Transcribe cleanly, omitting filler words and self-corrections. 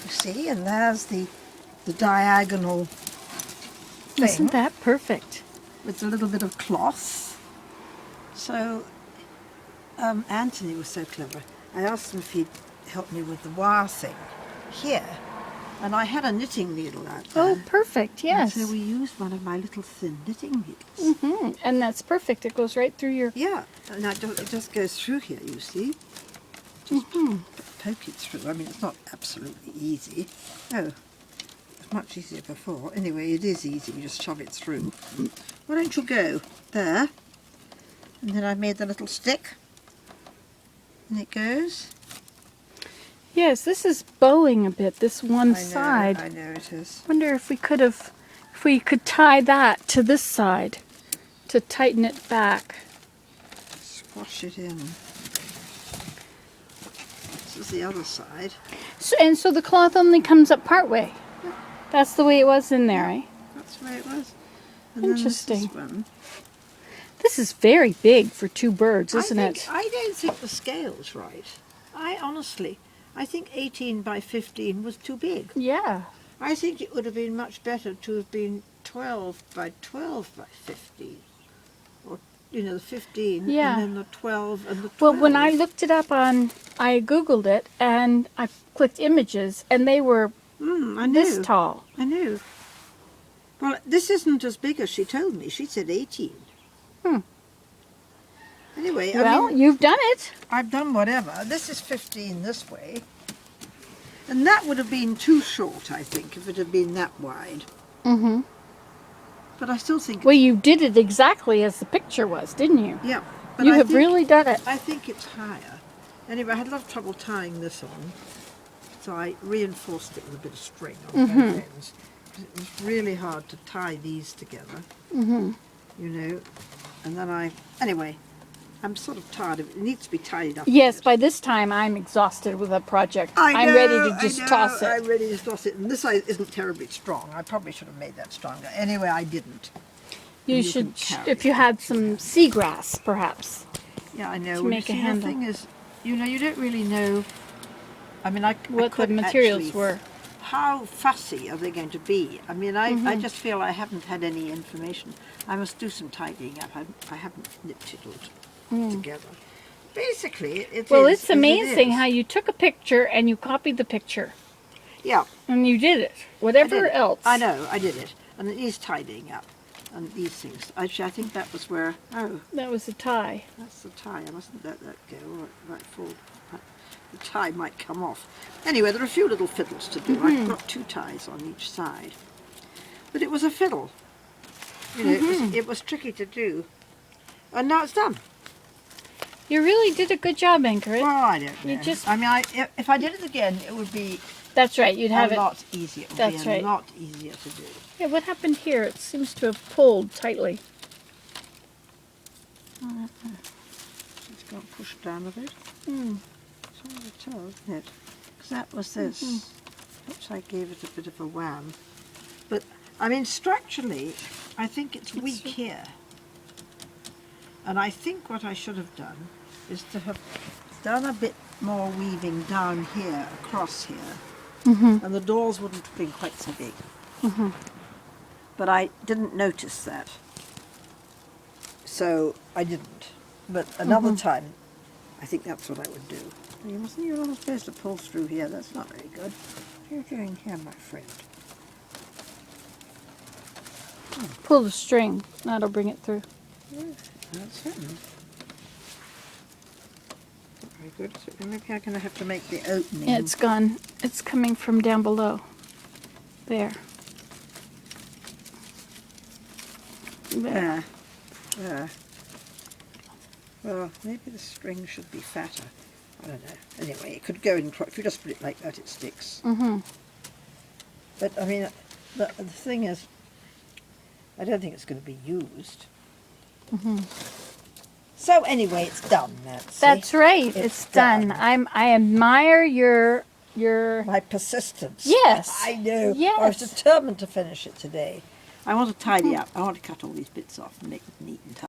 You see, and there's the diagonal thing. Isn't that perfect? With a little bit of cloth. So Anthony was so clever. I asked him if he'd help me with the wire thing here. And I had a knitting needle out there. Oh, perfect, yes. And so we used one of my little thin knitting needles. Mm-hmm. And that's perfect. It goes right through your... Yeah, and it just goes through here, you see. Just poke it through. I mean, it's not absolutely easy. Oh, it's much easier before. Anyway, it is easy. You just shove it through. Why don't you go there? And then I made the little stick. And it goes. Yes, this is bowing a bit, this one side. I know it is. Wonder if we could tie that to this side to tighten it back. Squash it in. This is the other side. So the cloth only comes up part way. Yeah. That's the way it was in there, eh? That's the way it was. And Interesting. Then this one. This is very big for two birds, isn't it? I don't think the scale's right. I think 18 by 15 was too big. Yeah. I think it would have been much better to have been 12 by 12 by 15. Or, you know, the 15 Yeah. and then the 12 and the 12. Well, when I looked it up I Googled it and I clicked images and they were I knew. this tall. I knew. Well, this isn't as big as she told me. She said 18. Anyway, Well, you've done it. I've done whatever. This is 15 this way. And that would have been too short, I think, if it had been that wide. Mm-hmm. But I still think... Well, you did it exactly as the picture was, didn't you? Yeah. But You I have think, really done it. I think it's higher. Anyway, I had a lot of trouble tying this on. So I reinforced it with a bit of string on both ends. It was really hard to tie these together. You know. And then anyway, I'm sort of tired of it. It needs to be tidied up. Yes, by this time I'm exhausted with a project. I'm ready to just toss it. I'm ready to toss it. And this isn't terribly strong. I probably should have made that stronger. Anyway, I didn't. You should, if you had some seagrass, perhaps. Yeah, I know. To make a handle. The thing is, you know, you don't really know. I mean, what the materials were. How fussy are they going to be? I mean, I just feel I haven't had any information. I must do some tidying up. I haven't nip-tiddled together. Basically, it's amazing how you took a picture and you copied the picture. Yeah. And you did it. Whatever else. I know, I did it. And it is tidying up. And these things. Actually, I think that was where... Oh. That was the tie. That's the tie. I mustn't let that go. Or it might fall. The tie might come off. Anyway, there are a few little fiddles to do. I've got 2 ties on each side. But it was a fiddle. You know, it was tricky to do. And now it's done. You really did a good job, Ankaret. Well, I don't know. You just... I mean, if I did it again, it would be... That's right, you'd have a lot easier. It would That's be right. a lot easier to do. Yeah, what happened here? It seems to have pulled tightly. It's got pushed down a bit. It's hard to tell, isn't it? Because that was this. Which I gave it a bit of a wham. But, I mean, structurally, I think it's weak here. And I think what I should have done is to have done a bit more weaving down here, across here. And the doors wouldn't have been quite so big. But I didn't notice that. So I didn't. But another time, I think that's what I would do. You're not supposed to pull through here. That's not very good. What are you doing here, my friend? Pull the string. That'll bring it through. Yeah, that's it. Very good. So maybe I'm going to have to make the opening. Yeah, it's gone. It's coming from down below. There. There. There. Well, maybe the string should be fatter. I don't know. Anyway, it could go in, if you just put it like that, it sticks. But, I mean, the thing is, I don't think it's going to be used. So, anyway, it's done, Nancy. That's right. It's done. I admire your... My persistence. Yes. I know. Yes. I was determined to finish it today. I want to tidy up. I want to cut all these bits off and make them neat and tidy.